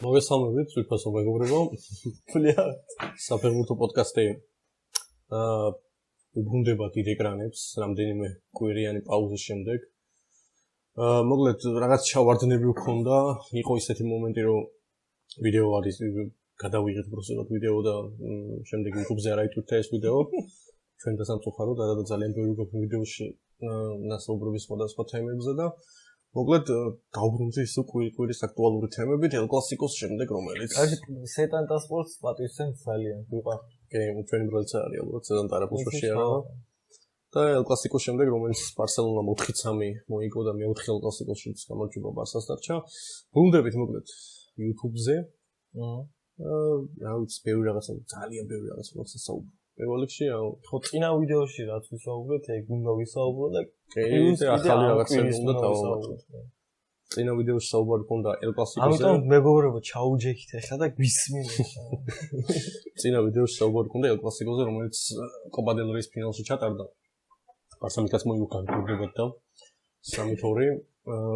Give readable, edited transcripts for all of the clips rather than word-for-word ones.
მოგესალმებით, ვიფასო მეგობრებო. საფეხბურთო პოდკასტი უბრუნდება დიდ ეკრანებს რამდენიმე კვირიანი პაუზის შემდეგ. მოკლედ რაღაც ჩავარდნები ვქონდა, იყო ისეთი მომენტი, რომ ვიდეო არის გადავიღეთ პროსტად ვიდეო და შემდეგ YouTube-ზე არ აიტვირთა ეს ვიდეო. ჩვენ და სამწუხაროდ არადა ძალიან ბევრი გვაქვს ვიდეოში ნასაუბრების სხვადასხვა თემებზე და მოკლედ დავბრუნდი ის კვირის აქტუალური თემებით ელ კლასიკოს შემდეგ რომელიც სეტანტა სპორტს პატივისცემს ძალიან ვიყავ. კი, ჩვენი ბრალცა არის ალბათ სეტანტა არაფუშოში არა. და ელ კლასიკოს შემდეგ რომელიც ბარსელონამ 4-3 მოიგო და მე-4 ელ კლასიკოსშიც გამარჯვება ბარსას დარჩა. ბრუნდებით მოკლედ YouTube-ზე. რა ვიცი, ბევრი რაღაცა, ძალიან ბევრი რაღაცა მოხდა საუბრო. პირველ რიგში, ხო წინა ვიდეოში რაც ვისაუბრეთ, ეგ უნდა ვისაუბრო და ახალი რაღაცები უნდა დავავაწყოთ. წინა ვიდეოში საუბარი ჰქონდა ელ კლასიკოზე. ამიტომ მეგობრებო, ჩაუჯექით ახლა და გვისმინეთ. წინა ვიდეოში საუბარი ჰქონდა ელ კლასიკოზე, რომელიც კოპა დელ რეის ფინალში ჩატარდა. ბარსამ იქაც მოიგო განკურნებად და 3-2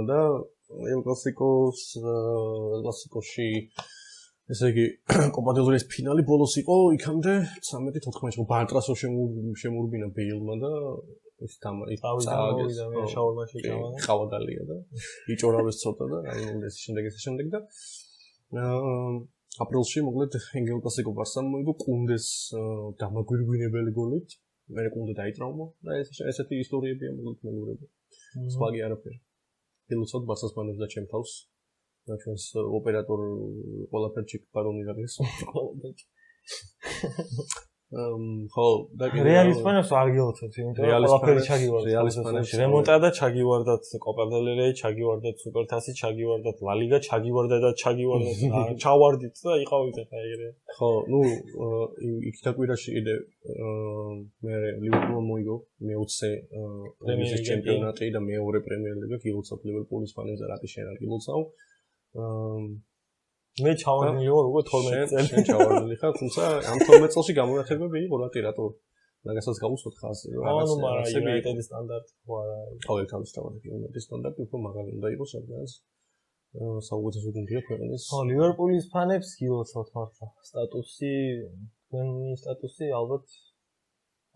და ელ კლასიკოში ესე იგი კოპა დელ რეის ფინალი ბოლოს იყო იქამდე 13-14 იყო ბარტრასო შემურბინა ბეილმა და ის თავიდან შაურმაში ჩავადა ხავადალია და იჭორავეს ცოტა და აი ეს შემდეგ და აპრილში მოკლედ ელ კლასიკო ბარსამ მოიგო კუნდეს დამაგვირგვინებელი გოლით მე კუნდე დაიტრაუმა და ესეთი ისტორიებია მოკლედ მეგობრებო სხვა კი არაფერი ილოცავთ ბარსას მანებს და ჩემ თავს და ჩვენს ოპერატორ ყველაფერჩი ბარონი არის ყველაფერჩი ხო და რეალის ფანებს არ გილოცავთ იმიტომ რომ ყველაფერი ჩაგივარდათ რეალის ფანებში რემონტადა ჩაგივარდათ კოპა დელ რეი ჩაგივარდათ სუპერთასი ჩაგივარდათ ლა ლიგა ჩაგივარდათ და ჩაგივარდათ ჩავარდით და იყავით ახლა ეგრე ხო ნუ იქ დაკვირაში კიდე მე ლივერპულმა მოიგო მე-20 პრემიერის ჩემპიონატი და მეორე პრემიერ ლიგა გილოცავთ ლივერპულის ფანებს და რატი შენ არ გილოცავ მე ჩავარდნილი ვარ უკვე 12 წელი. შენ ჩავარდნილი ხარ, თუმცა ამ 12 წელში გამონათებები იყო რატო მაგასაც გავუსვათ ხაზი, რომ რაღაცა რაღაცები იუტედის სტანდარტი ხო არა. ყოველ თავისთავად იუტედის სტანდარტი უფრო მაგარი უნდა იყოს, რადგან საუკეთესო გუნდია ქვეყნის. ხო, ლივერპულის ფანებს გილოცავთ მართლა. თქვენი სტატუსი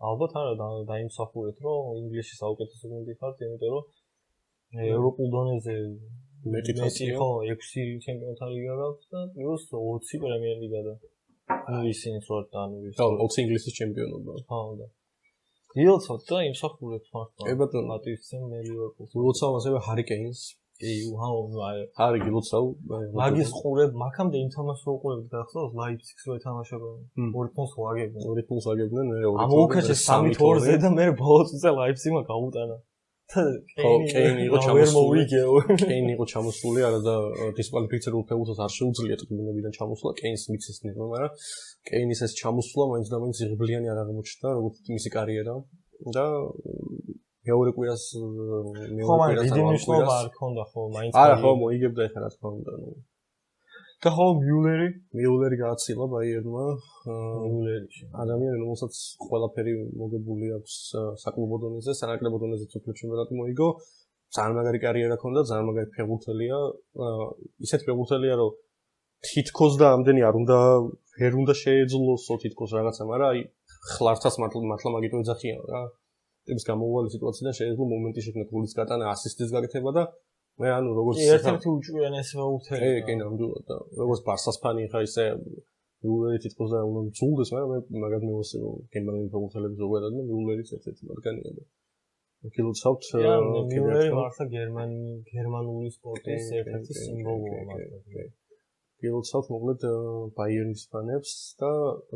ალბათ არა დაიმსახურეთ, რომ ინგლისში საუკეთესო გუნდი ხართ, იმიტომ რომ ევროპულ დონეზე მეტი ხო 6 ჩემპიონთა ლიგა გაქვს და პლუს 20 პრემიერ ლიგა და ისინი სწორად ანუ 20 ინგლისის ჩემპიონობა. ხო და გილოცავთ და იმსახურეთ მართლა. კი ბატონო, პატივისცემ მე ლივერპულს. გილოცავ ასევე ჰარი კეინს. კი, ჰარი გილოცავ. მაგის ყურებ, მაგამდე იმ თამაშს უყურებთ გახსოვს ლაიფციგს რო ეთამაშებდნენ. 2 პონს ვაგებდნენ. 2 პონს ვაგებდნენ, მე 2 ამოუკეთეს 3-2-ზე და მე ბოლოს წელს ლაიფციგმა გაუტანა. კეინი იყო ჩამოსული არა და დისკვალიფიცირებულ ფეხბურთელს არ შეუძლია ტკბილებიდან ჩამოსვლა კეინს მიცესნი მაგრამ კეინის ეს ჩამოსვლა მაინც და მაინც იღბლიანი არ აღმოჩნდა როგორც მისი კარიერა და მეორე კვირას დიდი მნიშვნელობა არ ქონდა ხო მაინც არა ხო მოიგებდა ეხლა რა თქმა უნდა ნუ და ხო მიულერი გააცილა ბაიერნმა მიულერიში ადამიანი რომელსაც ყველაფერი მოგებული აქვს საკლუბო დონეზე, სანაკრებო დონეზე სოფლიო ჩემპიონატი მოიგო, ძალიან მაგარი კარიერა ჰქონდა, ძალიან მაგარი ფეხბურთელია, ისეთ ფეხბურთელია, რომ თითქოს და ამდენი ვერ უნდა შეეძლოსო თითქოს რაღაცა, მაგრამ აი ხლართას მართლა მაგით ეძახიან რა. ეს გამოუვალი სიტუაციიდან შეეძლო მომენტი შექმნა გოლის გატანა, ასისტის გაკეთება და მე ანუ როგორც ერთ-ერთი უჭვიანესი ფეხბურთელი. კი, ნამდვილად და როგორც ბარსას ფანი ხარ ისე მიულერი თითქოს და უნდა მცულდეს, მაგრამ მე მაგათ მივასწრე რომ გერმანელი ფეხბურთელები ზოგადად და მიულერიც ერთ-ერთი მათგანია და გილოცავთ მიულერი მართლა გერმანული სპორტის ერთ-ერთი სიმბოლოა მართლა. გილოცავთ მოკლედ ბაიერნის ფანებს და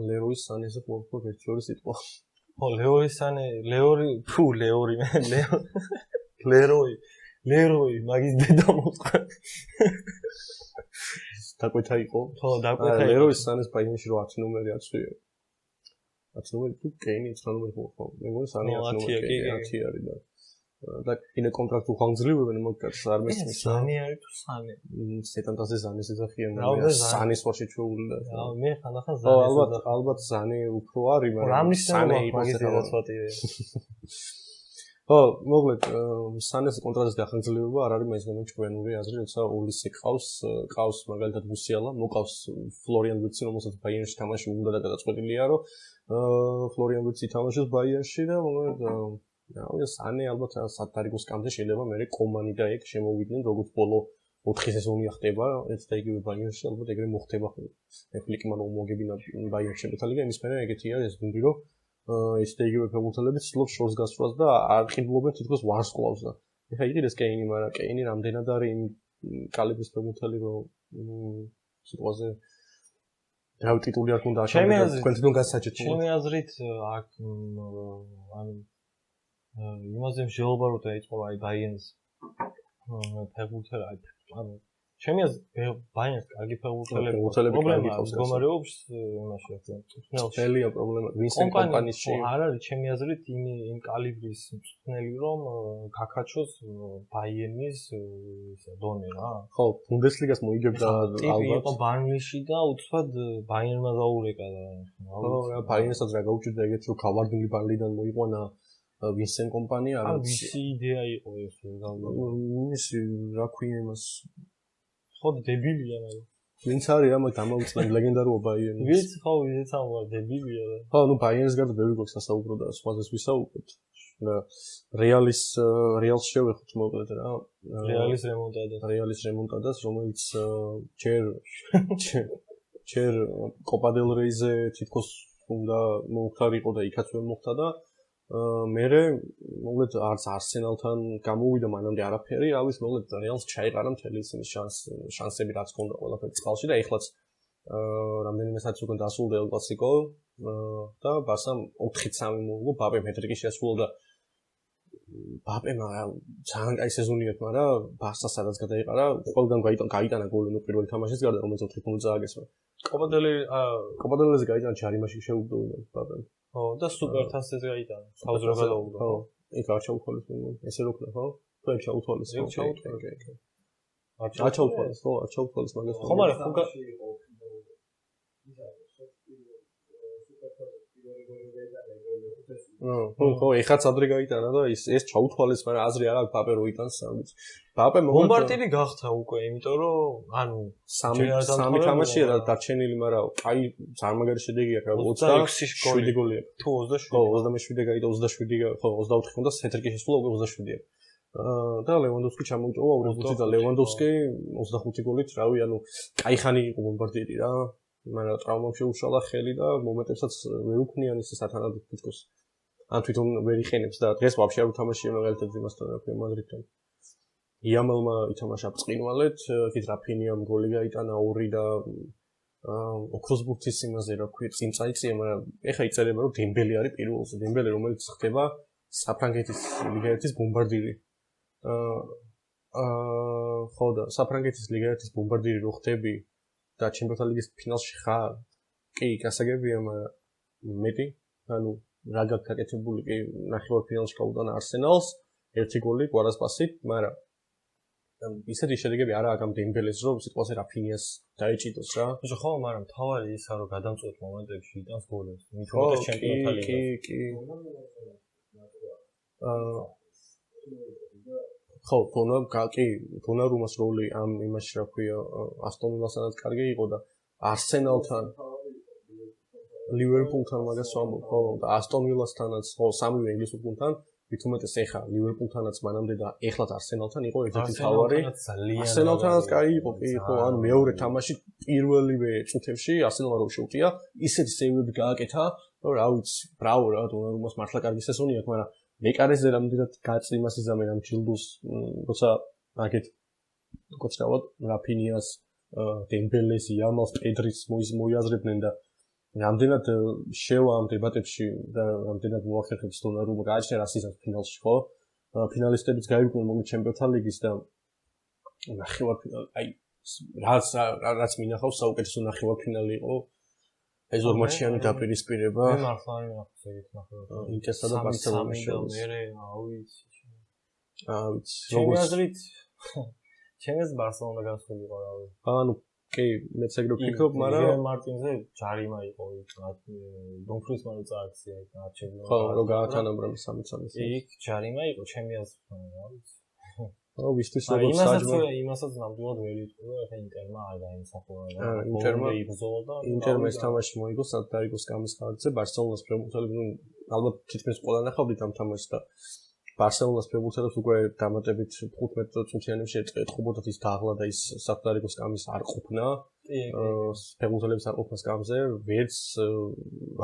ლეროის სანეს ფეხბურთელს ერთ შორის სიტყვა. ხო, ლეროი მაგის დედა მოწყა. დაკვეთა იყო. ხო, დაკვეთა. ლეროის სანეს ბაიერნში რო 10 ნომერი აცვია. 10 ნომერი თუ კეინი 9 ნომერი ხო. მე მგონი სანი 10 ნომერი 10 არის და კიდე კონტრაქტ უხანგრძლივებენ მოგკაც არ მესმის. სანი არის თუ სანი? სეტანტაზე ზანის ეძახიან და სანის ვაში ჩვეული და. მე ხანდახან ზანის. ალბათ ზანი უფრო არის, მაგრამ სანი იყო მაგის დაწვატია. ხო, მოკლედ, სანეს კონტრაქტის გახანგრძლივება არ არის მეცნიერული ჩვენური აზრი, როცა ოლისი ყავს მაგალითად მუსიალა, მოყავს ფლორიან ვირცი, რომელსაც ბაიერნში თამაში უნდა და გადაწყვეტილია, რომ ფლორიან ვირცი თამაშობს ბაიერნში და მოკლედ სანე ალბათ სატარიგოს კამზე შეიძლება მე კომანი და ეგ შემოვიდნენ, როგორც ბოლო 4 სეზონი ხდება, ეს და იგივე ბაიერნში ალბათ ეგრე მოხდება ხოლმე. ფლიკმან რომ მოგებინა ბაიერნში შემოთალიგა, იმის მერე ეგეთია ეს გუნდი, რომ ეს და იგივე ფეხბურთელები ცდილობს შორს გასვლას და არ ყიდულობენ თითქოს ვარსკვლავს და ეხა იგივეს კეინი, მაგრამ კეინი რამდენად არის იმ კალიბრის ფეხბურთელი, რომ სიტყვაზე რა ტიტული არ ქონდა აშენდა თქვენ თვითონ გასაჭეთ. ჩემი აზრით აქ ანუ იმაზე მსჯელობა რომ დაიწყო აი ბაიერნს ფეხბურთელი ანუ ჩემი აზრით ბაიერნს კარგი ფეხბურთელები პრობლემაა მდგომარეობს იმაში ახლა წელია პრობლემა ვინსენ კომპანიაში არ არის ჩემი აზრით იმ კალიბრის მწვრთნელი რომ გაკაჩოს ბაიერნის დონე რა ხო ბუნდესლიგას მოიგებდა ალბათ იყო ბარნლიში და უცბად ბაიერნმა დაურეკა და ხო რა ბაიერნსაც რა გაუჭირდა ეგეთ რომ გავარდნილი ბარლიდან მოიყვანა ვინსენ კომპანია არ ვიცი იდეა იყო ეს მისი რა ქვია იმას ხო დებილია მაგრამ ვინც არის რა მაგ დამოუწლენ ლეგენდარულ ბაიერნს ვიცი ხო ვიზეც ამბა დებილია და ხო ნუ ბაიერნს გარდა ბევრი გვაქვს სასაუბრო და სხვაზეც ვისაუბროთ და რეალს შევეხოთ მოკლედ რა რეალის რემონტადას რომელიც ჯერ კოპა დელ რეიზე თითქოს უნდა მოხარიყო და იქაც ვერ მოხდა და მერე მოკლედ არც არსენალთან გამოვიდა მანამდე არაფერი, ავის მოკლედ რეალს ჩაიყარა მთელი ისინი შანსები რაც ჰქონდა ყველაფერი წყალში და ეხლაც რამდენიმე საათი უკვე დასრულდა ელ კლასიკო და ბარსამ 4-3 მოუგო ბაპემ ჰეტრიკი შეასრულა და ბაპემ ძალიან კაი სეზონი აქვს, მაგრამ ბარსა სადაც გადაიყარა, ყველგან გაიტანა გოლი ნუ პირველი თამაშის გარდა რომელიც 4 გოლი წააგესმა. კოპა დელ რეიზე გაიტანა ჯარიმაში შეუგდო ბაპემ. ხო და სუპერთასზე გაიტანა. თავზე რა გადაუგდა. ხო, იქ არ ჩაუთვალეს ესე რო ხდა, ხო? თუ არ ჩაუთვალეს, ხო? არ ჩაუთვალეს, ხო, არ ჩაუთვალეს მაგას. ხო, მაგრამ ხო, ეხაც ადრე გაიტანა და ეს ჩაუთვალეს, მაგრამ აზრი არ აქვს ბაპე რო იტანს სამიც. ბაპე ბომბარდირი გახდა უკვე, იმიტომ რომ ანუ სამი თამაშია და დარჩენილი, მაგრამ აი წარმაგარი შედეგი აქვს, 27 გოლი აქვს. თუ 27. ხო, 27 გაიტა 27, ხო, 24 ხონდა სეტრიკი შესულა უკვე 27 აქვს. და ლევანდოვსკი ჩამოიტოვა 20 და ლევანდოვსკი 25 გოლით, რავი, ანუ კაი ხანი იყო ბომბარდირი რა. მაგრამ ტრავმამ შეუშალა ხელი და მომენტებსაც ვერ უქნიან ისე სათანადო თითქოს. ან თვითონ ვერ იყენებს და დღეს ვაფშე არ უთამაშია მაგალითად იმასთან რაფია მადრიდთან. იამელმა ითამაშა ბრწყინვალედ, იქით რაფინიამ გოლი გაიტანა 2 და ოქროსბურთის იმაზე რა ქვია წინ წაიწია, მაგრამ ეხა იწერება რომ დემბელი არის პირველზე, დემბელი რომელიც ხდება საფრანგეთის ლიგაეთის ბომბარდირი. ხო და საფრანგეთის ლიგაეთის ბომბარდირი რო ხდები და ჩემპიონთა ლიგის ფინალში ხარ, კი, გასაგებია, მაგრამ მეტი, ანუ რა გაკეთებული კი ნახევარფინალში გაუტანა არსენალს, 1 გოლი კვარასპასით, მაგრამ ისეთი შედეგები არა აქვს ამ დემბელეს რომ სიტყვაზე რაფინიას დაეჭიდოს რა. ხო, მაგრამ თავარი ისა რომ გადამწყვეტ მომენტებში იტანს გოლებს. მithumetes ჩემპიონთა ლიგაში. კი. ხო, დონარუმას როლი ამ იმაში რა ქვია, ასტონ ვილასთანაც კარგი იყო და არსენალთან ლივერპულთან მაგას ვამბობ, ხო, და ასტონ ვილასთანაც, ხო, სამივე ინგლისურ გუნდთან, მithumetes ეხა ლივერპულთანაც მანამდე და ეხლაც არსენალთან იყო ერთ-ერთი თავარი. არსენალთანაც კაი იყო, კი, ხო, ანუ მეორე თამაში პირველივე წუთებში არსენალმა რო შეუტია, ისეთი სეივები გააკეთა, რომ რა ვიცი, ბრავო რა, დონარუმას მართლა კარგი სეზონი აქვს, მაგრამ მეკარეზე რამდენად გაწიმას იზამენ ამ ჯილდოს, როცა მაგეთ კოცრავად რაფინიას, დემბელეს, იამალს, პედრის მოიაზრებდნენ და რამდენად შევა ამ დებატებში და რამდენად მოახერხებს დონარუმა გააჩნია რა სიზამს ფინალში, ხო? ფინალისტებიც გაიგოდნენ მოკლედ ჩემპიონთა ლიგის და ნახევარფინალი, აი რაც მინახავს საუკეთესო ნახევარფინალი იყო. ეს ორმაჩიანი დაპირისპირება. მე მართლა არ მინახავს ეგეთ ნახევარფინალი. ინტერსა და ბარსელონის შორის. მე ავიცი. ავიცი. ჩემი აზრით ჩემს ბარსელონა განსხვავდება რავი. ანუ კი, მეც ეგრე ვფიქრობ, მაგრამ ჟერარ მარტინზე ჯარიმა იყო იქ, დონფრის მარო წააქცია იქ არჩევნებში. ხო, რო გაათანაბრა 3-3. იქ ჯარიმა იყო ჩემი აზრით, რა ვიცი. ო, ვისთვის როგორც საჯმა. იმასაც ნამდვილად ვერ იტყვი, რომ ეხა ინტერმა არ დაიმსახურა და ინტერმა იბრძოლა და ინტერმა ეს თამაში მოიგო სანტიაგოს გამის ხარჯზე, ბარსელონას ფეხბურთელები, ალბათ თითქმის ყველა ნახავდით ამ თამაშს და ბარსელონას ფეხბურთელებს უკვე დამატებით 15 წუთიანებში ეტყობოდათ ის დაღლა და ის სანტიაგოს გამის არ ყოფნა. ფეხბურთელებს არ ყოფნა გამზე, ვერც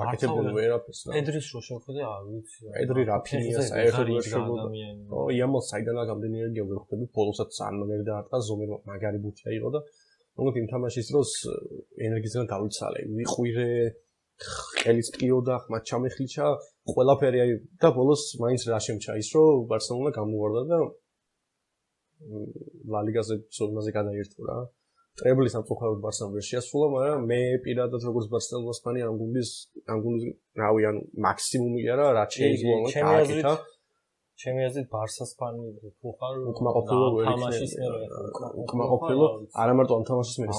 აკეთებდნენ ვერაფერს. პედრის რო შევხედე, არ ვიცი. პედრი რაფინია საერთოდ ვერ შეგოდა. ო, იამალ საიდანაა გამდენი ენერგია ვერ ხვდები, ბოლოსაც ძალიან მაგარი დაარტყა, ზომერ მაგარი ბუთია იყო და მოგეთ იმ თამაშის დროს ენერგიისგან დავიცალე, ვიყვირე, ხელიც პიოდა, ხმად ჩამეხლიჩა, ყველაფერი აი და ბოლოს მაინც რა შემჩა ის, რომ ბარსელონა გამოვარდა და ლა ლიგაზე ზონაზე გადაირთო რა. ტრებლის სამწუხაროდ ბარსამ ვერ შეასრულა, მაგრამ მე პირადად როგორც ბარსელონას ფანი ამ გუნდის რავი, ანუ მაქსიმუმი არა, რაც შეიძლება გააკეთა. ჩემი აზრით ბარსას ფანი თუ ხარ უკმაყოფილო ვერ იქნება. უკმაყოფილო არა მარტო ამ თამაშის მერე,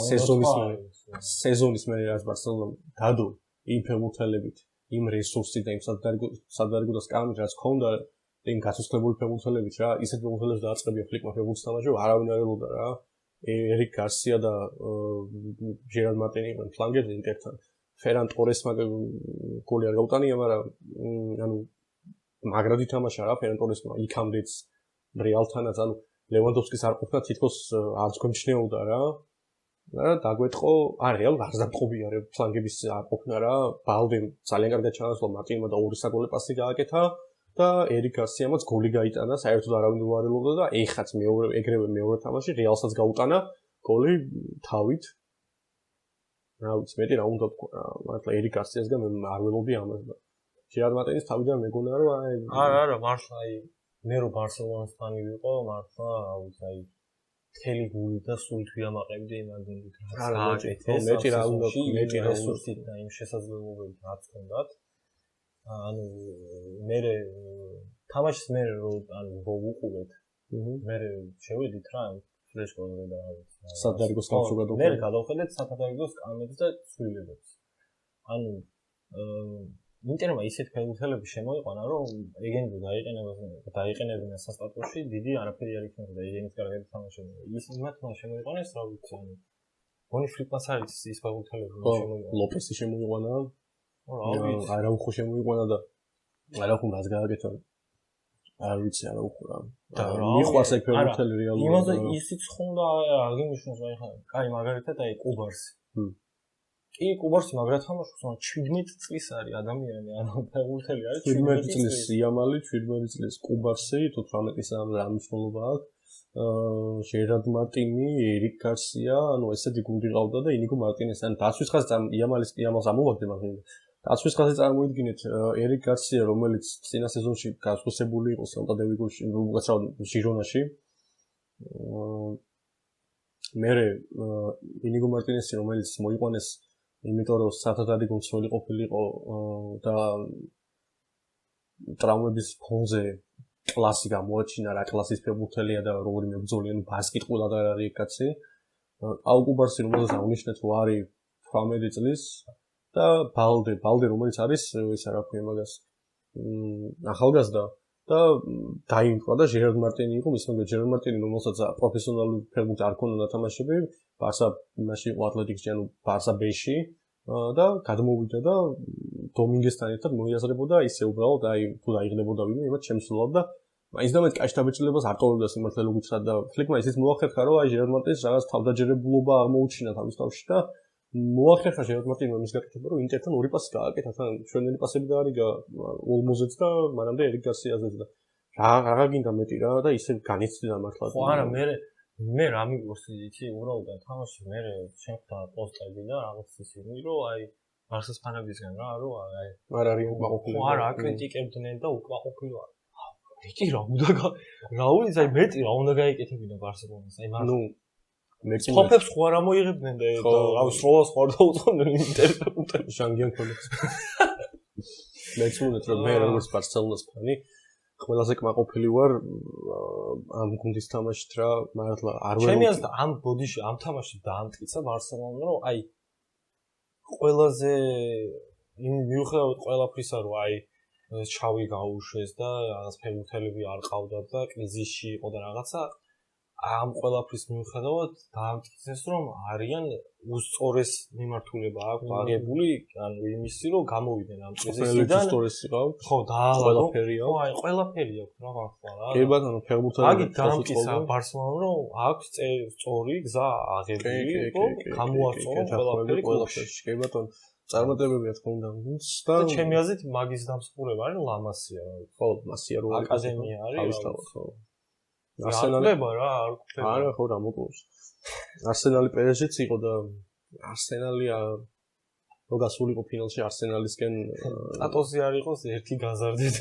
სეზონის მერე რაც ბარსელონა დადო იმ ფეხბურთელებით, იმ რესურსით და იმ სადარგო და სკამით რაც ჰქონდა, იმ გასუსლებული ფეხბურთელებით რა, ისეთ ფეხბურთელებს დააწყებია ფლიკმა ფეხბურთს თამაში, არავინ არ ელოდა რა. ერიკ გარსია და ჟერარ მარტინი იყვნენ ფლანგებზე ინტერთან. ფერან ტორესმა გოლი არ გაუტანია, მაგრამ ანუ მაგრად ითამაშა რა ფერან ტორესმა იქამდეც რეალთანაც, ანუ ლევანდოვსკის არ ყოფნა თითქოს არც გვემჩნეოდა რა. და დაგვეტყო, რეალურად არც დამტყობია რა ფლანგების არ ყოფნა რა. ბალდემ ძალიან კარგად ჩაასვლა მარტინმა და ორი საგოლე პასი გააკეთა. და ერიკ გარსიამაც გოლი გაიტანა, საერთოდ არავინ არ ელოდა და ეხაც ეგრევე მეორე თამაში რეალსაც გაუტანა გოლი თავით. რა ვიცი, მეტი რა უნდა ვთქვა რა, მართლა ერიკ გარსიასგან მე არ ველოდი ამას და ჟერარ მარტინის თავიდან მეგონა რომ არა, მართლა აი მე რო ბარსელონას ფანი ვიყო, მართლა რა ვიცი, აი თელი გული და სულით ვიამაყებდი იმ გუნდით. მეტი რა უნდა რესურსით და იმ შესაძლებლობებით რაც ჰქონდათ. ანუ მე თამაშის მე რო ვუყურეთ. მე შევედით რა ფლეშკოზე და რა ვიცი. სადარგოს გამსო გადავხედეთ. მე გადავხედეთ სადარგოს კამებს და ცვლილებებს. ანუ ინტერმა ისეთ ფეხბურთელები შემოიყვანა, რომ ეგენი დაიყენებინა სასტარტოში, დიდი არაფერი არ იქნებოდა ეგენის კარგად თამაშობდა. ის მათმა შემოიყვანეს, რა ვიცი, ანუ გონი ფლიპმას არის ის ფეხბურთელები შემოიყვანა. ლოპესი შემოიყვანა. არაუხო შემოიყვანა და არაუხო მას გააკეთა. არ ვიცი, არაუხო რა. მიყვარს ეგ ფეხბურთელი რეალურად. იმაზე ისიც ხონდა აღინიშნოს, აი ხა, კაი მაგალითად აი კუბარსი. კი, კუბარსი მაგრად თამაშობს, მაგრამ 17 წლის არის ადამიანი, ანუ ფეხბურთელი არის 17 წლის იამალი, 17 წლის კუბარსი, 18-ის რა მნიშვნელობა აქვს. ჟერარ მარტინი, ერიკ გარსია, ანუ ესეთი გუნდი ყავდა და ინიკო მარტინეს, ანუ დაცვის ხაზი იამალს ამოვაგდე მაგრამ დაცვის ხაზი წარმოიდგინეთ ერიკ გარსია, რომელიც წინა სეზონში გასვლისებული იყო სელტა დე ვიგოში, უბრალოდ ჟირონაში. მერე ინიკო მარტინესი, რომელიც მოიყვანეს იმიტომ რომ სათათარი გუნდსველი ყოფილიყო და ტრავმების ფონზე კლასი გამოაჩინა, რა კლასის ფეხბურთელია და როგორი მებრძოლია, ну ბასკეტ ყველა და არის კაცი. აუკუბარსი რომელსაც აღნიშნეთ, რომ არის 18 წლის და ბალდე რომელიც არის ის რა ქვია მაგას ახალგაზრდა და დაიმკვდა და ჟერარ მარტინი იყო მის მოგე ჟერარ მარტინი რომელსაც პროფესიონალური ფეხბურთი არ ქონდა თამაშები, ბარსა მაშინ იყო ატლეტიკში, ანუ ბარსა B-ში და გადმოვიდა და დომინგესთან ერთად მოიაზრებოდა ისე უბრალოდ აი თუ დაიღნებოდა ვინმე იმათ შემსვლელად და მაინც და მეტ კაშ დაბეჭდილებას არ ტოვებდა სიმართლე ლოგიცად და ფლიკმა ისიც მოახერხა რომ აი ჟერარ მარტინს რაღაც თავდაჯერებულობა აღმოუჩინა თავის თავში და მოახერხა ჟერარ მარტინმა მის გაკეთება რომ ინტერთან ორი პასი გააკეთა თან ჩვენი პასები გაარიგა ოლმოზეც და მანამდე ერიკ გარსიაზეც და რა გინდა მეტი რა და ისე განიცდიდა მართლა ხო არა მე რა მიგოს იცი უბრალოდ თამაში მე შეხვდა პოსტები და რაღაც ისინი რომ აი ბარსას ფანებისგან რა რომ აი არ არის უკმაყოფილო ხო არა აკრიტიკებდნენ და უკმაყოფილო არა მეტი რა უნდა რა ვიცი აი მეტი რა უნდა გაიკეთებინა ბარსელონას აი მაგრამ ნუ მეტი ხოფებს ხო არ ამოიღებდნენ და რა სროლას ხო არ დაუწყდნენ ინტერნეტში ჟანგიან ქონდეს მეც უნდათ რომ მე როგორც ბარსელონას ფანი ყველაზე კმაყოფილი ვარ ამ გუნდის თამაშით რა, მართლა არ ვერ ჩემი აზრით ამ ბოდიში ამ თამაში დაამტკიცა ბარსელონამ, რომ აი ყველაზე მიუხედავად ყველაფრისა, რომ აი ჩავი გაუშვეს და რაღაც ფეხბურთელები არ ყავდათ და კრიზისში იყო და რაღაცა ამ ყველაფრის მიუხედავად დაამტკიცეს, რომ არიან უსწორეს მიმართულება აქვს აღებული, ანუ იმისი, რომ გამოვიდნენ ამ კრიზისიდან. უსწორესი ყავთ. ხო, ყველაფერი აქვს. ხო, აი ყველაფერი აქვს რა მართლა რა. კი ბატონო, ფეხბურთელები მაგით დაამტკიცა ბარსელონამ, რომ აქვს სწორი გზა აღებული, რომ გამოაწვევა ყველაფერი. კი ბატონო, წარმატებები რა თქმა უნდა გუნდს და ჩემი აზრით მაგის დამსხურება არის ლამასია. ხო, მასია რო აკადემია არის. ხო. არსენალი რა არ ყოფილა. არა, ხო, რა მოკლავს. არსენალი PSG-ც იყო და არსენალი რო გასულიყო ფინალში არსენალისკენ ატოსი არ იყოს ერთი გაზარდით.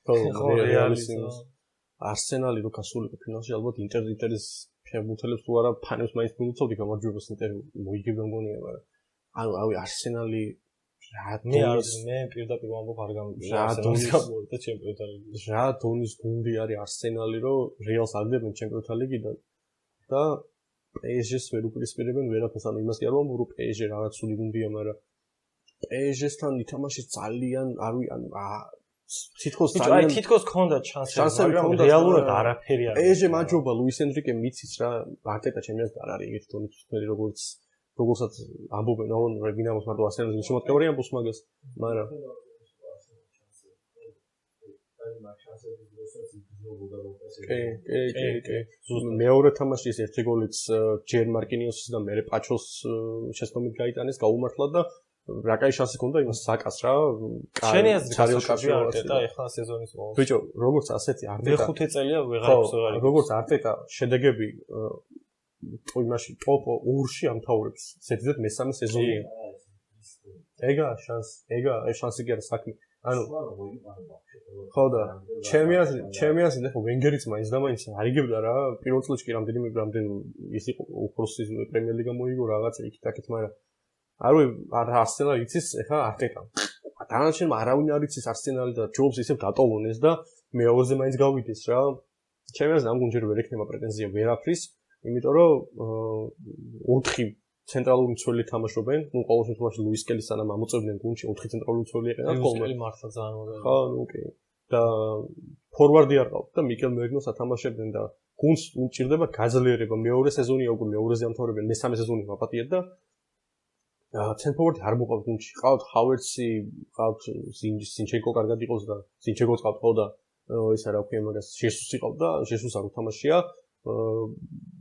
ხო, რეალის არსენალი რო გასულიყო ფინალში ალბათ ინტერის ფეხბურთელებს თუ არა ფანებს მაინც მიუწევდი გამარჯვებას ინტერ მოიგებდა მგონია, მაგრამ ანუ რავი არსენალი მე პირდაპირ ვამბობ არ გამიგია და ჩემპიონთა ლიგაში. რა დონის გუნდი არის არსენალი, რომ რეალს აგდებენ ჩემპიონთა ლიგიდან და PSG-ს ვერ უპირისპირებენ ვერაფერს, ანუ იმას კი არ ვამბობ, რომ PSG რაღაც სული გუნდია, მაგრამ PSG-სთან ითამაშეს ძალიან, ანუ თითქოს ძალიან თითქოს ქონდა შანსები, მაგრამ რეალურად არაფერი არ. PSG მაჯობა ლუის ენრიკე მიცის რა, არტეტა ჩემი აზრით არ არის ეგეთი დონის თქმელი როგორცაც ამბობენ, რომ დინამოს მარტო არსენალის შემოდგარი ამბობს მაგას, მაგრამ კი. მეორე თამაში ეს ერთი გოლიც ჯერ მარკინიოსის და მერე პაჩოს შეცდომით გაიტანეს, გაუმართლა და რა კაი შანსი ჰქონდა იმას საკას რა. შენი აზრით გასაშობია არტეტა ეხლა სეზონის ბოლოს. ბიჭო, როგორც ასეთი არტეტა. მე 5 წელია ვეღარ ვარ. როგორც არტეტა შედეგები იმაში ტოპ 2-ში ამთავრებს. ზედიზედ მესამე სეზონია. ეგა შანსი კი არა საქმე. ანუ ხო და ჩემი აზრით ხო ვენგერიც მაინც და მაინც არიგებდა რა. პირველ წელს კი რამდენი ის იყო უფროსი პრემიერ ლიგა მოიგო რაღაც იქ-თაკეთ, მაგრამ არ არსენალი იცის ეხა არტეტა. დანარჩენმა არავინ არ იცის არსენალი და ჯობს ისევ დატოვონეს და მეორეზე მაინც გავიდეს რა. ჩემი აზრით ამ გუნდში ვერ ექნება პრეტენზია ვერაფრის, იმიტომ რომ 4 ცენტრალური მცველი თამაშობენ, ну ყოველ შემთხვევაში ლუის კელი სანამ ამოწევდნენ გუნდში 4 ცენტრალური მცველი ეყედა ხოლმე. ლუის კელი მართლა ძალიან მაგარი. ხო, ну კი. და ფორვარდი არ ყავთ და მიკელ მერინოს ათამაშებდნენ და გუნდს უჭირდება გაძლიერება. მეორე სეზონია უკვე მეორეზე ამთავრებენ, მესამე სეზონი ვაპატიეთ და ცენტრფორვარდი არ მოყავთ გუნდში. ყავთ ჰავერცი, ყავთ ზინჩენკო კარგად იყოს და ზინჩენკოც ყავთ ხო და ის არა ქვია მაგას ჟესუსი ყავთ და ჟესუს არ უთამაშია.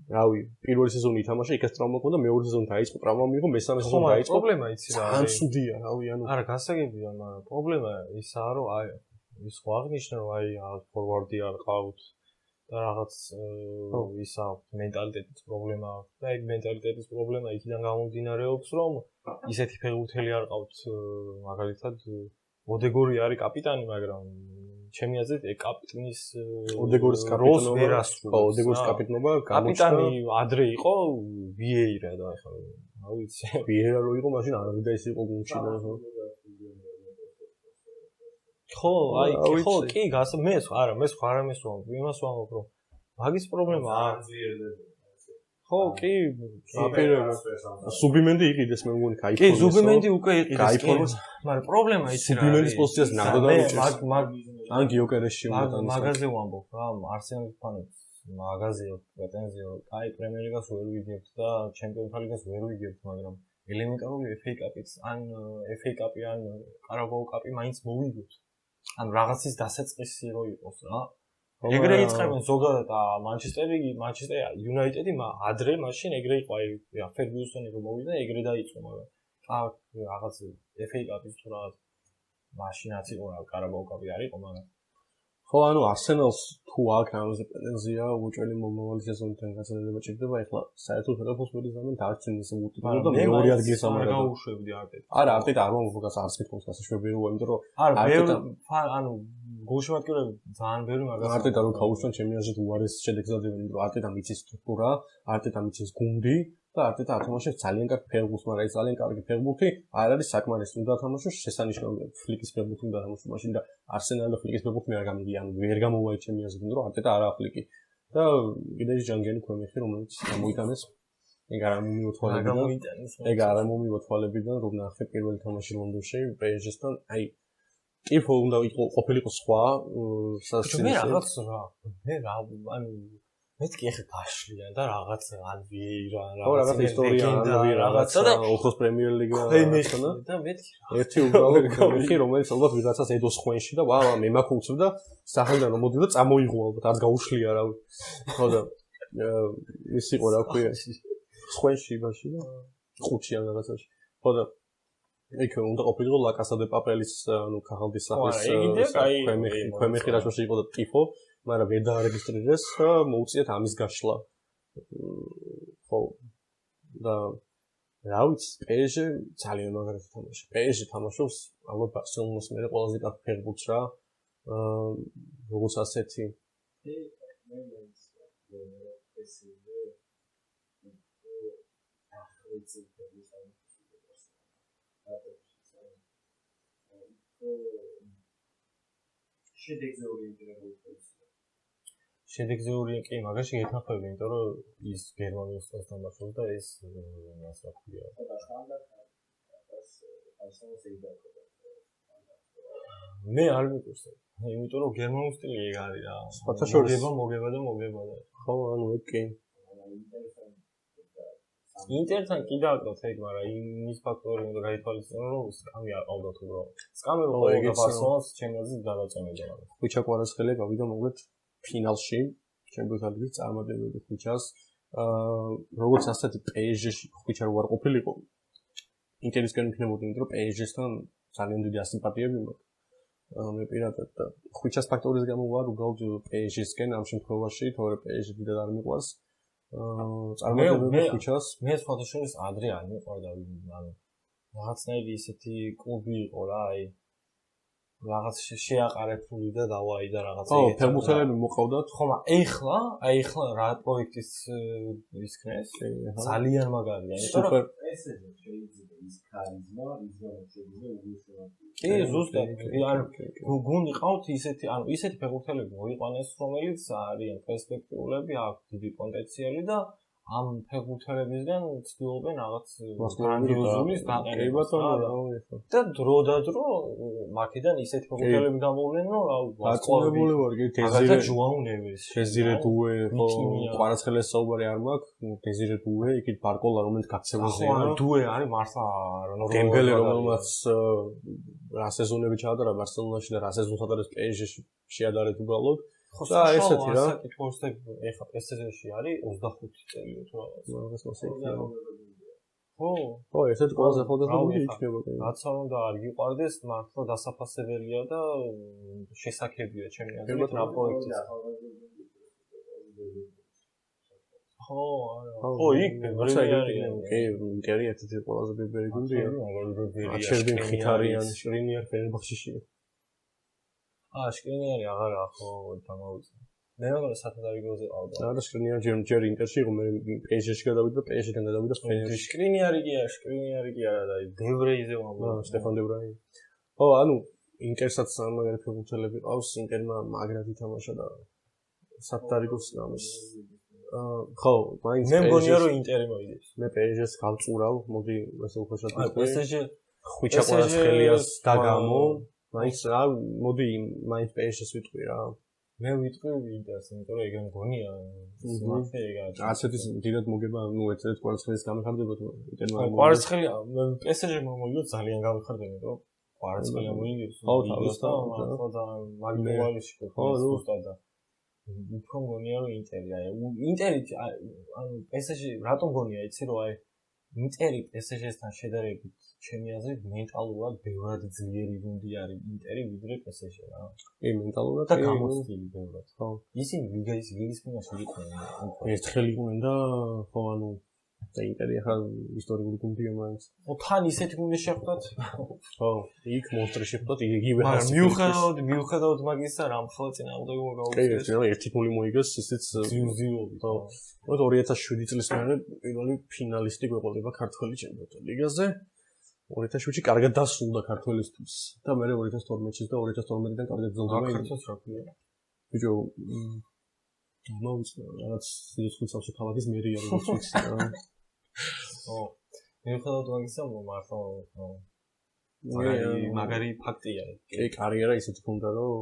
რავი, პირველი სეზონი ითამაშა, იქაც ტრავმა ჰქონდა, მეორე სეზონი დაიწყო, ტრავმა მიიღო, მესამე სეზონი დაიწყო. პრობლემა იცი რა არის? ან ცუდია, რავი, ანუ არა, გასაგებია, მაგრამ პრობლემა ისაა, რომ აი ის ხო აღნიშნა, რომ აი ფორვარდი არ ყავთ და რაღაც ისა მენტალიტეტის პრობლემა აქვს და ეგ მენტალიტეტის პრობლემა იქიდან გამომდინარეობს, რომ ისეთი ფეხბურთელი არ ყავთ, მაგალითად ოდეგორი არის კაპიტანი, მაგრამ ჩემი აზრით ეგ კაპიტნის ოდეგორის კაპიტანობა ვერასრულებს. ხო, ოდეგორის კაპიტანობა გამოჩნდა. კაპიტანი ადრე იყო ვიეირა და ახლა რა ვიცი. ვიეირა რო იყო, მაშინ არავინ და ის იყო გუნდში და ხო, აი ხო, კი, მე არა, მე სხვა რამეს ვამბობ, იმას ვამბობ, რომ მაგის პრობლემა ხო, კი, აპირება. სუბიმენდი იყიდეს მე მგონი кайფონს. კი, სუბიმენდი უკვე იყიდეს. кайფონს. მაგრამ პრობლემა იცი რა არის? სუბიმენდის პოზიციას ნამდვილად უჭერს. ან გიოკერეში უნდა მაგაზე ვამბობ რა, არსენალის ფანებს მაგაზეა პრეტენზია, აი პრემიერ ლიგას ვერ ვიგებთ და ჩემპიონთა ლიგას ვერ ვიგებთ, მაგრამ ელემენტარული FA კაპიც ან FA კაპი ან კარაბაო კაპი მაინც მოვიგოთ. ან რაღაცის დასაწყისი რო იყოს რა. ეგრე იწყებენ ზოგადად მანჩესტერი იუნაიტედი ადრე მაშინ ეგრე იყო, აი ფერგიუსონი რომ მოვიდა ეგრე დაიწყო, მაგრამ რაღაც FA კაპის თუ რაღაც მაშინაც იყო რა, კარაბაო კაპი არ იყო, მაგრამ ხო, ანუ არსენალს თუ აქვს ამაზე პრეტენზია, უჭველი მომავალი სეზონიდან გაწევრება ჭირდება, ეხლა საერთოდ ფეხბურთს ვერ იზამენ დაარჩენენ ისე უტიტულო და მეორე ადგილს ამარაგა. არ გაუშვებდი არტეტა. არა, არტეტა არ მომბობ გას არც მithქოს გასაშვები როა, იმიტომ რომ არტეტა ანუ გულშემატკივრები ძალიან ბევრი მაგას არტეტა რომ გაუშვან ჩემი აზრით უარეს შედეგს აძლევენ, იმიტომ რომ არტეტა მიცის სტრუქტურა, არტეტა მიცის გუნდი და და არტეტა ათამაშებს ძალიან კარგ ფეხბურთს, მაგრამ ეს ძალიან კარგი ფეხბურთი არ არის საკმარისი. უნდა ათამაშოს შესანიშნავია ფლიკის ფეხბურთი უნდა ათამაშოს მაშინ და არსენალი და ფლიკის ფეხბურთი არ გამიგი, ანუ ვერ გამოვაი ჩემი აზრით, რომ არტეტა არაა ფლიკი. და კიდე ის ჯანგიანი ქვემეხი, რომელიც გამოიტანეს ეგ არ მომივა თვალებიდან, რომ ნახე პირველი თამაში ლონდონში PSG-სთან, აი ტიფო უნდა ყოფილიყო სხვა მე რაღაც რა ანუ მეთქი ახლა გაშლიან და რაღაც ალვიერა რაღაც ისტორია რაღაც ოქროს პრემიერ ლიგა და მეთქი ერთი უბრალოდ ხი რომელიც ალბათ ვიღაცას ედოს ხვენში და ვა მე მაქუცებ და სახელიდან რომ მოდი და წამოიღო ალბათ არც გაუშლია რა ხო და ის იყო რა ქვია ხვენში ბაში და ხუთიან რაღაცაში ხო და იქ უნდა ყოფილიყო ლა კასა დე პაპელის ანუ ქაღალდის სახლის ქვემეხი რაშოში იყო და ტიფო მაგრამ ვერ დაარეგისტრირეს და მოუწიათ ამის გაშლა ხო და რა ვიცი PSG ძალიან მაგარი თამაში PSG თამაშობს ალბათ ბარსელონას მერე ყველაზე კარგ ფეხბურთს რა როგორც ასეთი შედეგზე ორიენტი მაგაში ეთანხმები, იმიტომ რომ ის გერმანიასთან თამაშობს და ეს მას რა ქვია. მე არ მიყურს. იმიტომ რომ გერმანულ სტილი ეგ არის რა. მოგება და ხო, ანუ ეგ კი. ინტერთან კიდევ აკეთებს ეგ, მაგრამ იმის ფაქტორი უნდა გაითვალისწინო, რომ სკამი არ ყავდათ უბრალოდ. სკამი რო ეგ ბარსელონას ჩემს აზრით გადაწონებდა. ხუჩა კვარაცხელია გავიდა მოკლედ ფინალში ჩემპიონთა ლიგის წარმატებები ხუჩას როგორც ასეთი PSG-ში ხუჩა რო არ ყოფილიყო ინტერისგან იქნებოდა იმიტომ რომ PSG-სთან ძალიან დიდი ასიმპათიები მაქვს მე პირადად და ხუჩას ფაქტორის გამო ვარ უბრალოდ PSG-სგან ამ შემთხვევაში თორე PSG დიდად არ მიყვარს წარმატებები ხუჩას მე სხვადასხვა ადრე არ მიყვარდა ანუ რაღაცნაირი ისეთი კლუბი იყო რა აი რაღაც შეაყარებული და დავაი და რაღაცა ხო ფეხბურთელები მოყავდათ ხო მაგრამ ეხლა რა პროექტის ისქნეს ძალიან მაგარია იმიტომ რომ შეიძლება ის ქარიზმა ის გამოჩენილი უგუშოა კი ზუსტად ანუ გუნდი ყავთ ისეთი ფეხბურთელები მოიყვანეს რომელიც არიან პერსპექტიულები აქვს დიდი პოტენციალი და ამ ფეხბურთელებისგან ცდილობენ რაღაც გრანდიოზულის დაყენებას და დრო მაქედან ისეთი ფეხბურთელები გამოვლენ რომ გაწონებული ვარ კი დეზირე დუე ხო კვარაცხელეს საუბარი არ მაქვს დეზირე დუე იქით ბარკოლა რომელიც გაქცევაზეა დუე არის მართლა დემბელე რომელმაც რა სეზონები ჩაატარა ბარსელონაში და რა სეზონს ატარებს PSG-ში შეადარეთ უბრალოდ და ესეთი რა საკითხს ეხა PSG-ში არის 25 წელი თუ რაღაც მოსეკია ხო ესეთი ყველაზე ხოდებული იქნება რაც არ უნდა არ გიყვარდეს მართლა დასაფასებელია და შესაძლებელია ჩემი აზრით რა პროექტი ხო იქ ინტერი ერთ-ერთი ყველაზე ბებერი გუნდია აჩერბი ხითარიან შრინიარ ფერბახშიშია შკრინიარი აღარა ხო დამავიწყე. მე მაგრამ სათადარიგოზე ყავდა. არა შკრინიარი ჯერ ინტერში იყო მე PSG-ში გადავიდა და PSG-დან გადავიდა ფენერში. შკრინიარი კი არა და დევრეიზე ვამბობ. სტეფან დევრეი. ხო, ანუ ინტერსაც მაგარი ფეხბურთელები ყავს, ინტერმა მაგრად ითამაშა და სათადარიგოს გამის. ხო, მაინც მე მგონია რომ ინტერი მოიგებს. მე PSG-ს გავწურავ, მოდი ესე უხეშად ვიტყვი. PSG ხუჩა კვარაცხელიას დაგამო მაინც რა მოდი მაინც PSG-ს ვიტყვი რა მე ვიტყვი ინტერს იმიტომ რომ ეგრე მგონია სიმართლე ეგაა ასეთი დიდად მოგება ნუ ერთ-ერთ კვარაცხელის გამიხარდება თუ ინტერმა კვარაცხელი PSG მომიგო ძალიან გამიხარდება იმიტომ რომ კვარაცხელი მოიგებს ხო თავისთან და მაგნუალიში ხო ზუსტად და უფრო მგონია რომ ინტერი ანუ PSG რატომ მგონია იცი რომ აი ინტერი PSG-სთან შედარებით ჩემი აზრით მენტალურად ბევრად ძლიერი გუნდი არის ინტერი ვიდრე PSG რა. კი მენტალურად და გამოცდილი ბევრად. ხო. ისინი ლიგის ფინალში იყვნენ. ერთხელ იყვნენ და ხო ანუ და ინტერი ახლა ისტორიული გუნდია მაინც. თან ისეთი გუნდი შეხვდათ. ხო, იქ მონსტრი შეხვდათ, იგივე მაგრამ მიუხედავად მაგისა, რა მხოლოდ წინააღმდეგობა გაუწიეს. კი, 1-0 მოიგეს, ისიც 0-0. ხო. 2007 წლის მერე პირველი ფინალისტი გვეყოლება ქართველი ჩემპიონთა ლიგაზე. 2007-ში კარგად დასრულდა ქართველისთვის და მე 2012-ში და 2012-დან კარგად გრძელდება. ქართველს რა ქვია? ბიჭო, მოუწია რაღაც სიცოცხლეში ქალაქის მერია როგორც ვიცი. ო, მიუხედავად მაგისა, მართლა მაგარი ფაქტია. კი, კარიერა ისეთი ქონდა, რომ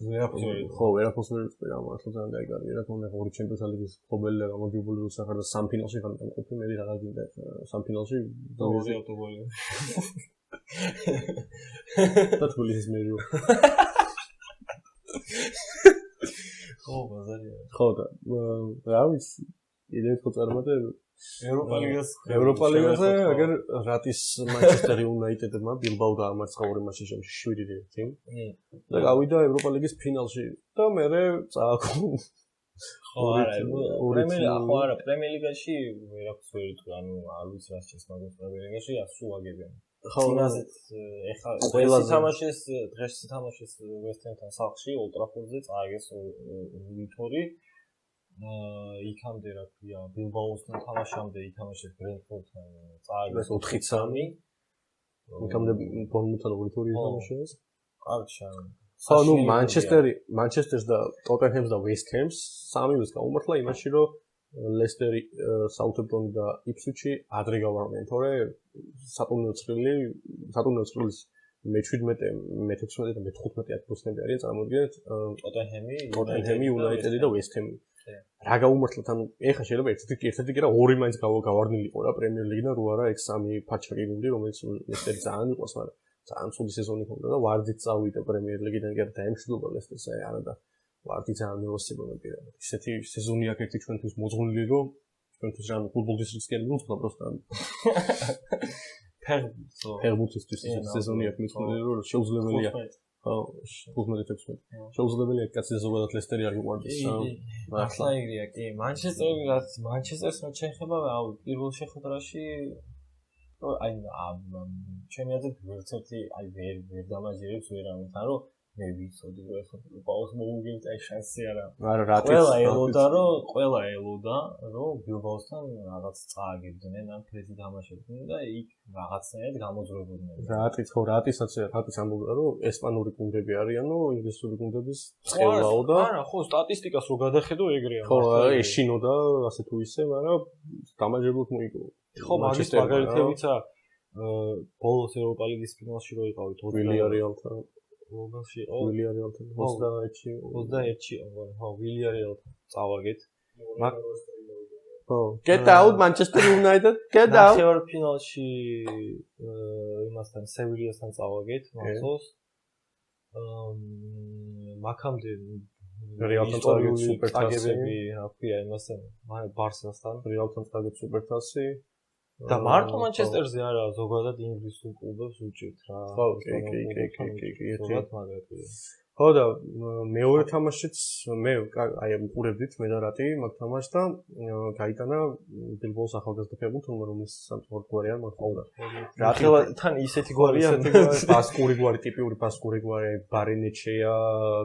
ვერაფერს ვერ ვწირა, მართლა ძალიან კაი კარიერა ქონდა, ორი ჩემპიონთა ლიგის მფლობელი და გამარჯვებული რუსახარ და სამ ფინალში გამყოფი, მე რაღაც გინდა სამ ფინალში დონეზე ავტოგოლი. და თბილისის მერიო. ხო, ბაზარია. ხო და რა ვიცი, იდეა ხო წარმატებ ევროპა ლიგაზე, აგერ რატის მანჩესტერ იუნაიტედმა ბილბაო დაამარცხა ორი მატჩის შემში 7-1. და გავიდა ევროპა ლიგის ფინალში და მე წააგო. ხო, არა, პრემიერ ლიგაში ვერაფერს ვერ იტყვი, ანუ არ ვიცი რა შეჭს მაგას პრემიერ ლიგაში, ასუ აგებიან. ხო, ეხლა ყველაზე თამაშის, დღეს თამაშის ვესტჰემთან სახლში, ოლდ ტრაფორდზე წააგეს ვიქტორი. იქამდე რა ქვია, ბილბაოსთან თამაშამდე ითამაშეს ბრენტფორდთან, წააგეს 4-3. იქამდე ბორნმუთთან 2-2 ითამაშეს. კარგია. ხო, ნუ მანჩესტერს და ტოტენჰემს და ვესტჰემს სამივეს გაუმართლა იმაში, რომ ლესტერი, საუთჰემპტონი და იპსვიჩი ადრე გავარდნენ, თორე სატურნირო წრილის მე-17, მე-16 და მე-15 ათწლეულები არიან, წარმოიდგინეთ, ტოტენჰემი, იუნაიტედი და ვესტჰემი. რა გაუმართლათ, ანუ ეხლა შეიძლება ერთ-ერთი კი რა ორი მაინც გავარდნილიყო რა პრემიერ ლიგიდან, რო არა ეგ სამი ფაჩაკი გუნდი, რომელიც ლესტერი ძალიან იყოს, მაგრამ ძალიან ცუდი სეზონი ჰქონდა და ვარდით წავიდა პრემიერ ლიგიდან კი არა დაემშვიდობა ლესტერს, არა და ვარდი ძალიან მევასებოდა პირადად. ისეთი სეზონი აქ ერთი ჩვენთვის მოძღვნილი, რომ ჩვენთვის რა ფუტბოლის რისკები უცხო პროსტა. ფერბურთისთვის სეზონი აქ მიწყობილი, რომ შეუძლებელია. ხო, 15-16. შეუძლებელია კაცი ზოგადად ლესტერი არ გიყვარდეს. მართლა იგია, კი. მანჩესტერს რაც შეეხება, პირველ შეხვედრაში აი ჩემი აზრით ვერცერთი ვერ დამაჯერებს ვერავინთან, რომ მე ვიცოდი რომ ეხლა პაუს მოუგებთ აი შანსი არა. არა, რატიც ყველა ელოდა რომ ბილბაოსთან რაღაც წააგებდნენ ან ფრეზი თამაშებდნენ და იქ რაღაცნაირად გამოძრებოდნენ. რატიც ამბობდა რომ ესპანური გუნდები არიანო, ინგლისური გუნდების წელაო და არა, ხო, სტატისტიკას რო გადახედო ეგრეა. ხო, ეშინოდა ასე თუ ისე, მაგრამ დამაჯერებლად მოიგო. ხო, მაგის მაგალითებიცა ბოლოს ევროპა ლიგის ფინალში რო იყავით ვილიარეალთან. რომელში იყო? ვილიარეალთან 21-ში, ხო, ვილიარეალთან წავაგეთ. ხო, get out Manchester United, get out. ნახევარფინალში იმასთან სევილიასთან წავაგეთ, მახსოვს. მაგამდე რეალთან წავაგეთ სუპერთასი. რა ქვია იმასთან, ბარსასთან, რეალთან წავაგეთ სუპერთასი. და მარტო მანჩესტერზე არა, ზოგადად ინგლისურ კლუბებს უჭირთ რა. ხო, კი, ზოგადად მაგათია. ხო და მეორე თამაშიც მე აი უყურებდით მე და რატი მაგ თამაშს და გაიტანა ბილბაოს ახალგაზრდა ფეხბურთელმა, რომელიც სამწუხაროდ გვარი არ მოხდა. რატიდან ისეთი გვარია, ბასკური გვარი, ტიპიური ბასკური გვარი, ბარენეჩეა,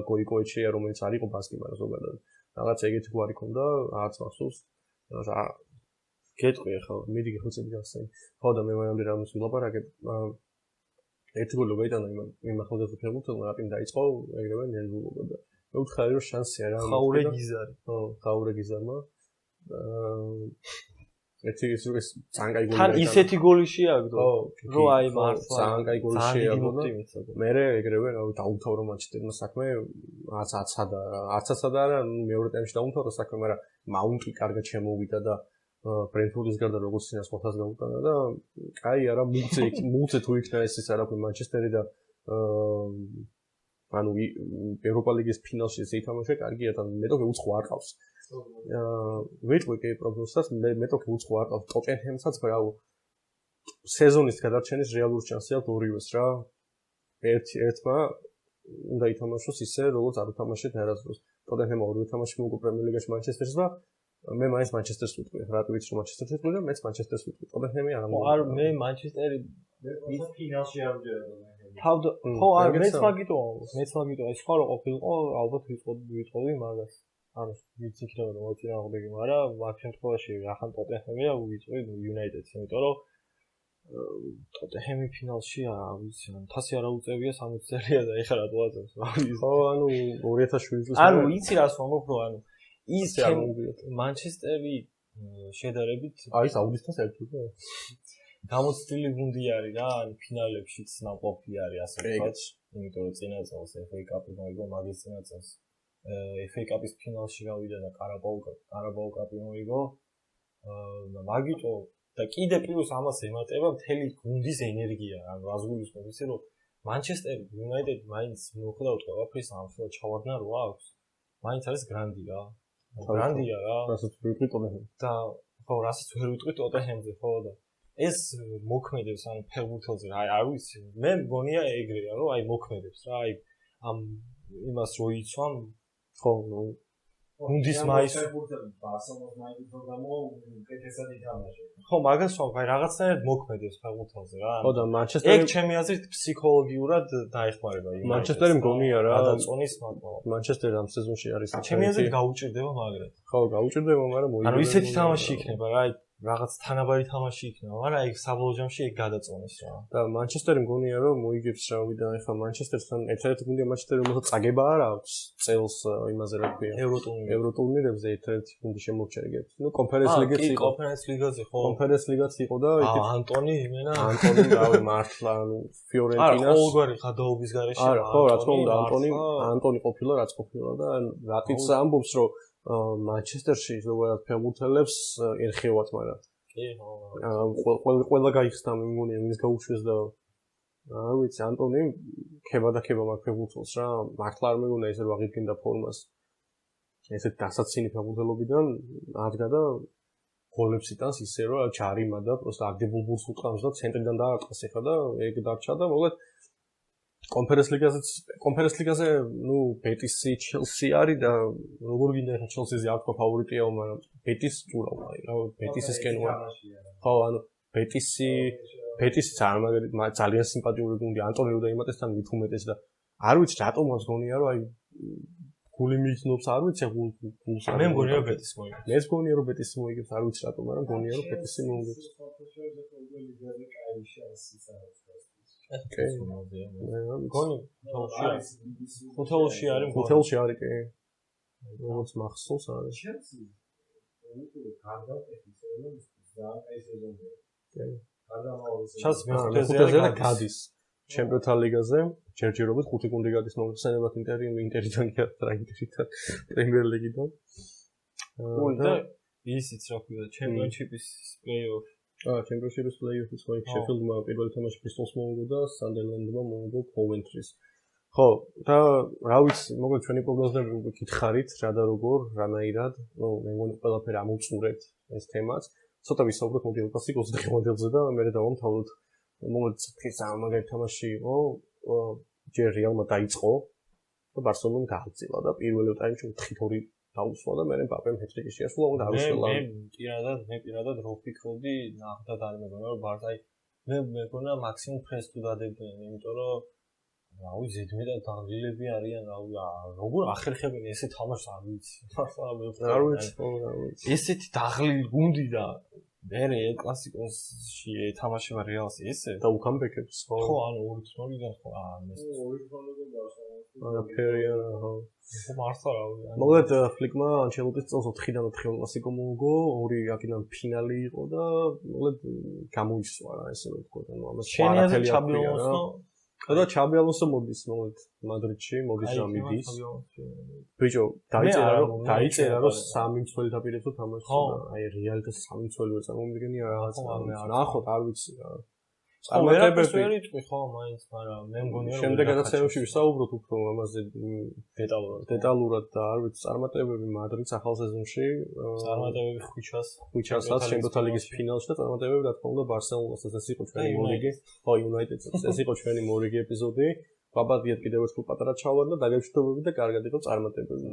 გოიკოეჩეა, რომელიც არ იყო ბასკი, მაგრამ ზოგადად რაღაც ეგეთი გვარი ქონდა, არც მახსოვს. რა გეტყვი ახლა მიდი გიხოცები გასცენ. ხო და მე მანამდე რამის ვილაპარაკებ. ერთი გოლი გაიტანა იმ ახალგაზრდა ფეხბურთელმა, რატომ დაიწყო ეგრევე ნერვულობა და მე ვთხარი რომ შანსი არა. ხაურეგიზარი. ხო, ხაურეგიზარმა. ერთი ის ძალიან კაი გოლი. თან ისეთი გოლი შეაგდო, რომ აი მართლა ძალიან კაი გოლი შეაგდო. მე ეგრევე რა დაუმთავრო მანჩესტერმა საქმე, არცაცა და არა, მეორე ტემში დაუმთავრო საქმე, მაგრამ მაუნტი კარგად შემოვიდა და ბრენტფორდის გარდა როგორც წინას მოხდას გაუტანა და კაი არა მულცე თუ იქნა ეს არაფერი მანჩესტერი და ანუ ევროპა ლიგის ფინალში ესე ითამაშა კარგია და მე თვითონ უცხო არ ყავს. ვიტყვი კი პროგნოზსაც მე თვითონ უცხო არ ყავს ტოტენჰემსაც ბრავო. სეზონის გადარჩენის რეალური შანსი აქვს ორივეს რა. ერთმა უნდა ითამაშოს ისე როგორც არ უთამაშეთ არასდროს. ტოტენჰემმა ორივე თამაში მოუგო პრემიერ ლიგაში მანჩესტერს და მე მაინც Manchester-ს ვიტყვი. რატო ვიცი რომ Manchester-ს ვიტყვი და მეც Manchester-ს ვიტყვი. ტოტენჰემი არ ამბობ. არ მე Manchester-ი ის ფინალში არ ვჯერდა. ხო არ მეც მაგიტო ეს ხო რა ყოფილიყო ალბათ ვიტყოდი მაგას ანუ ვიცი იქნება რომ მოწინააღმდეგე მაგრამ მაგ შემთხვევაში რახან ტოტენჰემია ვიტყვი United-ს იმიტომ რომ ტოტენჰემი ფინალში ვიცი ან 1000 არა უწევია 60 წელია და ეხლა რატო აწევს ხო ანუ 2007 წელს ანუ იცი რას ვამბობ რომ ანუ ის Manchester-ი შედარებით არის აუდისთან საერთოდ გამოცდილი გუნდი არის რა, ან ფინალებშიც ნაყოფი არის ასე ვთქვათ. იმიტომ რომ წინა წელს FA Cup-ი მოიგო, მაგის წინა წელს FA Cup-ის ფინალში გავიდა და Carabao Cup-ი მოიგო. მაგიტო და კიდე პლუს ამას ემატება მთელი გუნდის ენერგია. ანუ რას გულისხმობ იცი რომ Manchester United მაინც მოხდავთ ყველაფრის ამხელად ჩავარდნა რო აქვს. მაინც არის გრანდი რა. გრანდია რა. რასაც ვერ ვიტყვი ტოტენჰემ. და ხო, რასაც ვერ ვიტყვი ტოტენჰემზე ხო და ეს მოქმედებს ან ფეხბურთელზე რა არ ვიცი მე მგონია ეგრეა რომ აი მოქმედებს რა აი ამ იმას რო იცვამ ხო გუნდის მაის ფეხბურთელი ბარსელონას მაინც პროგრამა უკეთესად ითამაშა ხო მაგას ვამბობ აი რაღაცნაირად მოქმედებს ფეხბურთელზე რა ხო და Manchester ეგ ჩემი აზრით ფსიქოლოგიურად დაეხმარება იმ Manchester-ი მგონია რა გადაწონის მაგალითად Manchester ამ სეზონში არის ჩემი აზრით გაუჭირდება მაგრამ ხო გაუჭირდება მაგრამ მოიგებს ანუ ისეთი თამაში იქნება რა აი რაღაც თანაბარი თამაში იქნება, მაგრამ აი საბოლოო ჯამში ეგ გადაწონეს რა. და Manchester-ი მგონია რომ მოიგებს რა ვიდა, ეხლა Manchester-თან ერთ-ერთი გუნდია Manchester-ი, რომელსაც წაგება არ აქვს წელს იმაზე რა ქვია. ევროტურნირებზე ერთ-ერთი გუნდი შემორჩერგებს. ნუ კონფერენს ლიგაც იყო. კონფერენს ლიგაზე ხო. კონფერენს ლიგაც იყო და იქ ანტონი იმენა. ანტონი რავი მართლა ანუ ფიორენტინას. არა, ყოველგვარი ხადაობის გარეშე. არა, ხო, რა თქმა უნდა ანტონი ყოფილა, რაც ყოფილა და რატიც ამბობს რომ Manchester-ში ზოგადად ფეხბურთელებს ერხევათ, მაგრამ კი, ხო. ყველა გაიხსნა მიმონია, ვინც გაუშვეს და არ ვიცი, ანტონი ხება მაგ ფეხბურთელს რა, მართლა არ მეგონა ესე რომ აღიდგენდა ფორმას. ესეთ დასაცინი ფეხბურთელობიდან აღდგა და გოლებს იტანს ისე რომ ჯარიმა და პროსტა აგდებულ ბურს უწყავს და ცენტრიდან დაარტყეს ეხა და ეგ დარჩა და მოკლედ კონფერენს ლიგაზე ნუ ბეტისი ჩელსი არის და როგორ გინდა ეხა ჩელსიზე არ თქვა ფავორიტია მაგრამ ბეტის ურავა რა ბეტისისკენ ვარ ხო ანუ ბეტისი ძალიან სიმპათიური გუნდი ანტონი რო დაიმატესთან ვითუმეტეს და არ ვიცი რატომ გონია რომ აი გული მიგზნობს არ ვიცი გულს მე მგონია ბეტის მოიგებს მე მგონია რომ ბეტისი მოიგებს არ ვიცი რატომ მაგრამ მგონია რომ ბეტისი მოიგებს ოკეი. გონი ჰოთელში არის კი. როგორც მახსოვს არის. ჩას მეხუთეზე და გადის. ჩემპიონთა ლიგაზე ჯერჯერობით 5 გუნდი გადის მოიხსენებათ ინტერიდან კი არა ინტერიდან პრემიერ ლიგიდან. და ისიც რა ქვია ჩემპიონშიპის პლეიოფ ჩემპიონშიპის პლეიოფის ხო შეფილდმა პირველი თამაში პისტოლს მოუგო და სანდერლენდმა მოუგო კოვენტრის. ხო, და რა ვიცი, მოკლედ ჩვენი პროგნოზები გითხარით, რა და როგორ, რანაირად, ნუ მე მგონი ყველაფერი ამოვწურეთ ეს თემაც. ცოტა ვისაუბროთ მოდი ელ კლასიკოსზე და ხემოდელზე და მე დავამთავროთ. მოკლედ ეს ამაგერ თამაში იყო, ჯერ რეალმა დაიწყო და ბარსელონამ გააგზავნა და პირველ ტაიმში 4-2 დაუსვა და მე მბაპემ ჰეტრიკი შეასრულა და დაუსვლა. მე პირადად რო ვფიქრობდი, ნახდათ არ მეგონა რომ ბარსა მე მეგონა მაქსიმუმ ფრენს თუ დადებდნენ, იმიტომ რომ რავი ზედმეტად დაღლილები არიან, როგორ ახერხებენ ესე თამაშს არ ვიცი. არ ვიცი. ესეთი დაღლილი გუნდი და მე ელ კლასიკოსში ეთამაშება რეალს ესე და უკამბეკებს ხო? ხო, ანუ 2-0-დან ხო, ეს 2-0-დან ბარსელონას. არა, ფერია ხო. მართლა რავი. მოკლედ ფლიკმა ანჩელოტის წელს 4-დან 4 კლასიკო მოუგო, 2 აქედან ფინალი იყო და მოკლედ გამოისვა რა ესე რომ ვთქვა, ანუ ამას არაფერი ჩაბილონსო და ჩაბი ალონსო მოდის მოკლედ მადრიდში, მოდის რა მიდის. ბიჭო, დაიწერა რომ 3 მცველი დაპირებო თამაში და აი რეალთა 3 მცველი ვერ წარმომიდგენია რაღაცა. ნახოთ, არ ვიცი რა. წარმატებები ხო, მაინც, მაგრამ მე მგონია რომ შემდეგ გადაცემებში ვისაუბროთ უფრო ამაზე დეტალურად და არ ვიცი, წარმატებები მადრიდს ახალ სეზონში, წარმატებები ხვიჩასაც ჩემპიონთა ლიგის ფინალში და წარმატებები რა თქმა უნდა ბარსელონასაც. ეს იყო ჩვენი მორიგი, ხო, იუნაიტედსაც. ეს იყო ჩვენი მორიგი ეპიზოდი. ვაბადიეთ კიდევ ერთხელ პატარა ჩავარ და დაგეშვიდობები და კარგად იყო წარმატებები.